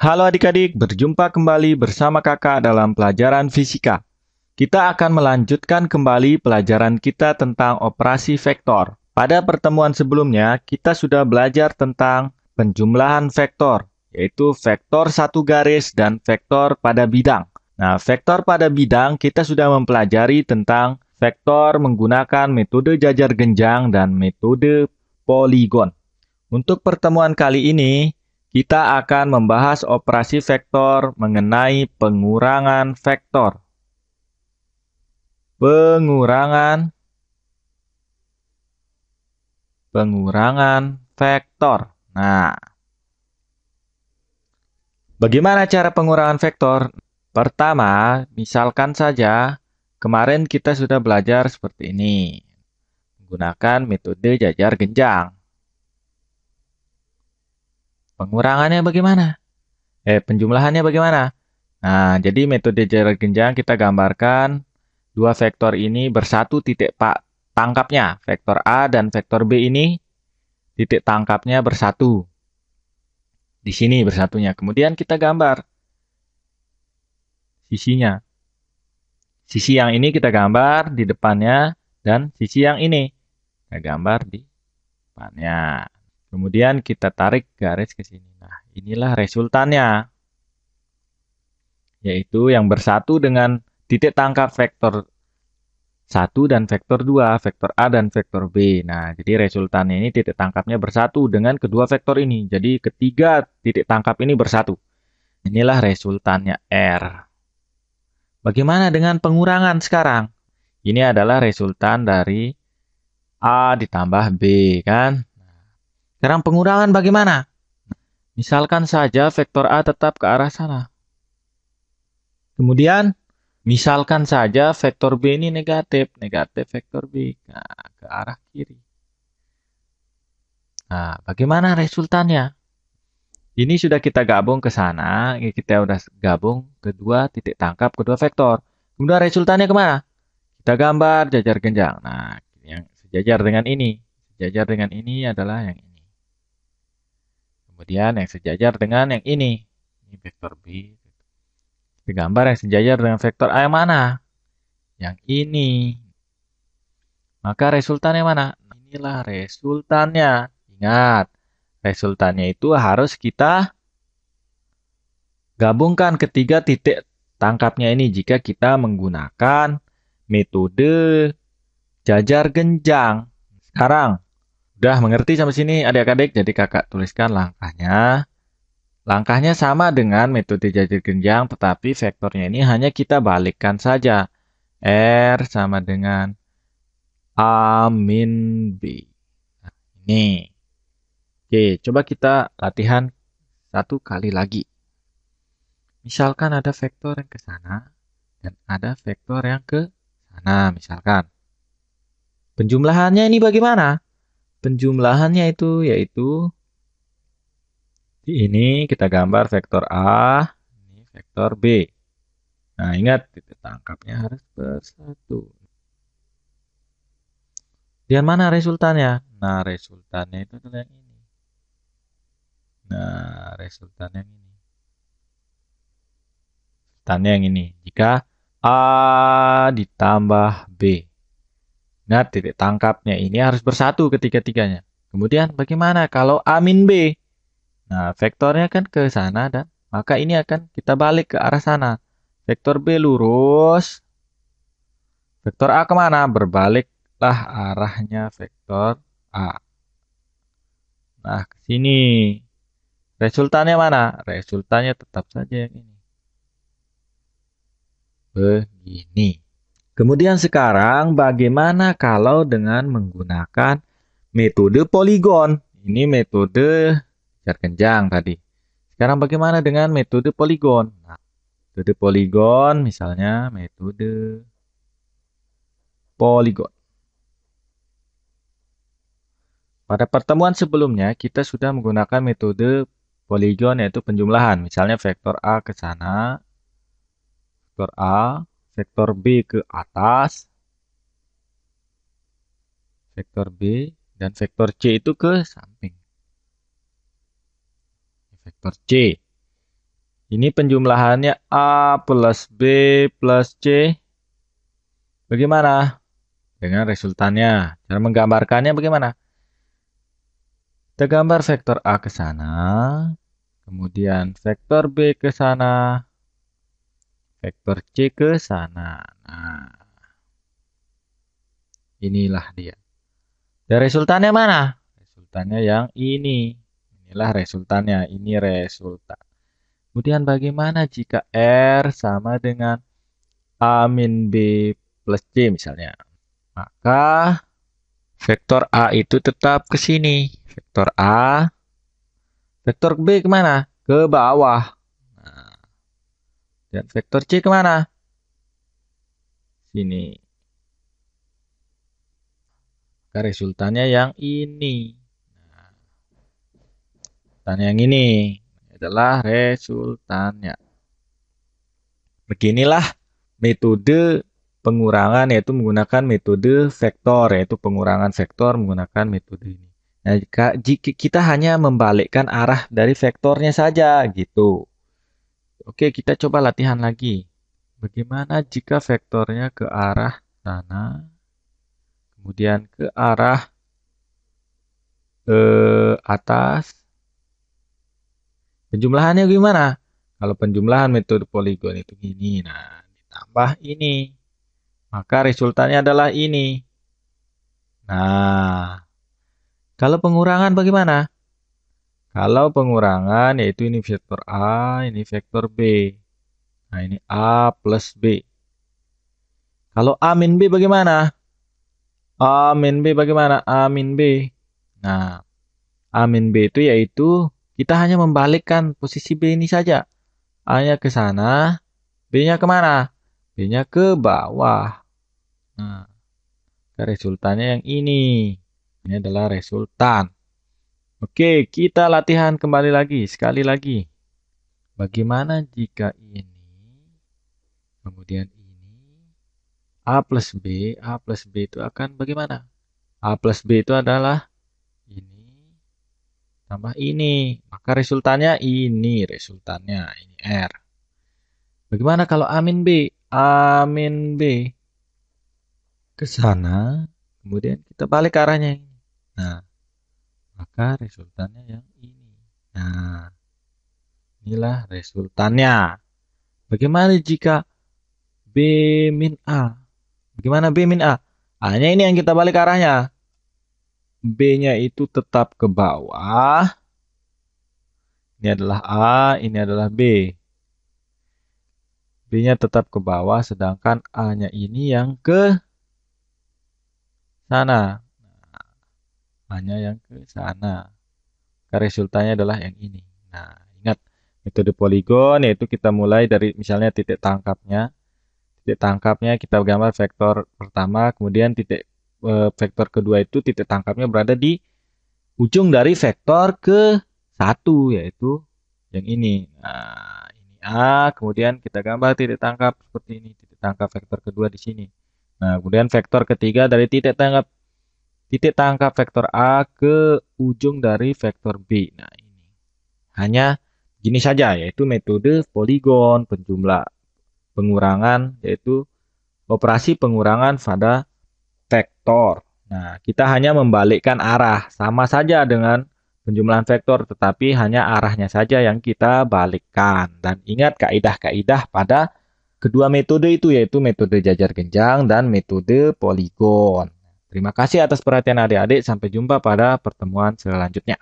Halo adik-adik, berjumpa kembali bersama kakak dalam pelajaran fisika. Kita akan melanjutkan kembali pelajaran kita tentang operasi vektor. Pada pertemuan sebelumnya, kita sudah belajar tentang penjumlahan vektor, yaitu vektor satu garis dan vektor pada bidang. Nah, vektor pada bidang kita sudah mempelajari tentang vektor menggunakan metode jajar genjang dan metode poligon. Untuk pertemuan kali ini, kita akan membahas operasi vektor mengenai pengurangan vektor. Pengurangan vektor. Nah, bagaimana cara pengurangan vektor? Pertama, misalkan saja kemarin kita sudah belajar seperti ini. Menggunakan metode jajar genjang. Pengurangannya bagaimana? Penjumlahannya bagaimana? Nah, jadi metode jajar genjang kita gambarkan dua vektor ini bersatu titik tangkapnya. Vektor A dan vektor B ini titik tangkapnya bersatu. Di sini bersatunya. Kemudian kita gambar sisinya. Sisi yang ini kita gambar di depannya dan sisi yang ini kita gambar di depannya. Kemudian kita tarik garis ke sini. Nah, inilah resultannya. Yaitu yang bersatu dengan titik tangkap vektor 1 dan vektor 2, vektor A dan vektor B. Nah, jadi resultannya ini titik tangkapnya bersatu dengan kedua vektor ini. Jadi ketiga titik tangkap ini bersatu. Inilah resultannya R. Bagaimana dengan pengurangan sekarang? Ini adalah resultan dari A ditambah B, kan? Sekarang pengurangan bagaimana? Misalkan saja vektor A tetap ke arah sana. Kemudian misalkan saja vektor B ini negatif vektor B ke arah kiri. Nah, bagaimana resultannya? Ini sudah kita gabung ke sana, kita udah gabung kedua titik tangkap kedua vektor. Kemudian resultannya kemana? Kita gambar jajar genjang. Nah, yang sejajar dengan ini. Sejajar dengan ini adalah yang ini. Kemudian yang sejajar dengan yang ini. Ini vektor B. Kita gambar yang sejajar dengan vektor A yang mana? Yang ini. Maka resultannya mana? Inilah resultannya. Ingat, resultannya itu harus kita gabungkan ketiga titik tangkapnya ini jika kita menggunakan metode jajar genjang. Sekarang, udah mengerti sampai sini adik-adik? Jadi kakak tuliskan langkahnya. Langkahnya sama dengan metode jajar genjang, tetapi vektornya ini hanya kita balikkan saja. R sama dengan A min B. Nah, ini. Oke, coba kita latihan satu kali lagi. Misalkan ada vektor yang ke sana dan ada vektor yang ke sana, misalkan. Penjumlahannya ini bagaimana? Penjumlahannya itu yaitu di ini kita gambar vektor A, ini vektor B. Nah, ingat titik tangkapnya harus bersatu. Dan mana resultannya? Nah, resultannya itu adalah yang ini. Nah, resultannya yang ini. Resultannya yang ini. Jika A ditambah B. Nah, titik tangkapnya ini harus bersatu ketiga-tiganya. Kemudian bagaimana kalau A min B? Nah, vektornya kan ke sana dan maka ini akan kita balik ke arah sana. Vektor B lurus. Vektor A kemana? Berbaliklah arahnya vektor A. Nah, ke sini. Resultannya mana? Resultannya tetap saja yang ini. Begini. Kemudian sekarang bagaimana kalau dengan menggunakan metode poligon? Ini metode jajar genjang tadi. Sekarang bagaimana dengan metode poligon? Nah, metode poligon misalnya metode poligon. Pada pertemuan sebelumnya kita sudah menggunakan metode poligon yaitu penjumlahan. Misalnya vektor A ke sana, vektor A, vektor B ke atas, vektor B, dan vektor C itu ke samping. Vektor C. Ini penjumlahannya A plus B plus C. Bagaimana? Dengan resultannya. Cara menggambarkannya bagaimana? Kita gambar vektor A ke sana, kemudian vektor B ke sana, vektor C ke sana. Nah, inilah dia. Dan resultannya mana? Resultannya yang ini. Inilah resultannya. Ini resultan. Kemudian bagaimana jika R sama dengan A min B plus C misalnya? Maka vektor A itu tetap ke sini. Vektor A. Vektor B kemana? Ke bawah. Nah, dan vektor C kemana? Sini. Maka resultannya yang ini. Nah, resultannya yang ini adalah resultannya. Beginilah metode pengurangan, yaitu menggunakan metode vektor, yaitu pengurangan vektor menggunakan metode ini. Nah, jika kita hanya membalikkan arah dari vektornya saja gitu. Oke, kita coba latihan lagi. Bagaimana jika vektornya ke arah sana, kemudian ke arah atas. Penjumlahannya gimana? Kalau penjumlahan metode poligon itu gini. Nah, ditambah ini. Maka resultannya adalah ini. Nah, kalau pengurangan bagaimana? Kalau pengurangan yaitu ini vektor A, ini vektor B. Nah, ini A plus B. Kalau A min B bagaimana? A min B bagaimana? A min B. Nah, A min B itu yaitu kita hanya membalikkan posisi B ini saja. A-nya ke sana, B-nya kemana? B-nya ke bawah. Nah, resultannya yang ini. Ini adalah resultan. Oke, kita latihan kembali lagi. Sekali lagi. Bagaimana jika ini, kemudian ini, A plus B itu akan bagaimana? A plus B itu adalah ini, tambah ini. Maka resultannya ini, ini R. Bagaimana kalau A min B? A min B ke sana, kemudian kita balik ke arahnya. Nah, maka resultannya yang ini. Nah, inilah resultannya. Bagaimana jika B min A? Bagaimana B min A? A-nya ini yang kita balik ke arahnya. B-nya itu tetap ke bawah. Ini adalah A, ini adalah B. B-nya tetap ke bawah, sedangkan A-nya ini yang ke sana. A-nya yang ke sana. Resultannya adalah yang ini. Nah, ingat metode poligon yaitu kita mulai dari misalnya titik tangkapnya. Titik tangkapnya kita gambar vektor pertama, kemudian vektor kedua itu titik tangkapnya berada di ujung dari vektor ke satu, yaitu yang ini. Nah, ini A, kemudian kita gambar titik tangkap seperti ini, titik tangkap vektor kedua di sini. Nah, kemudian vektor ketiga dari titik tangkap vektor A ke ujung dari vektor B. Nah, ini. Hanya gini saja, yaitu metode poligon pengurangan, yaitu operasi pengurangan pada vektor. Nah, kita hanya membalikkan arah. Sama saja dengan penjumlahan vektor, tetapi hanya arahnya saja yang kita balikkan. Dan ingat kaidah-kaidah pada kedua metode itu, yaitu metode jajar genjang dan metode poligon. Terima kasih atas perhatian adik-adik. Sampai jumpa pada pertemuan selanjutnya.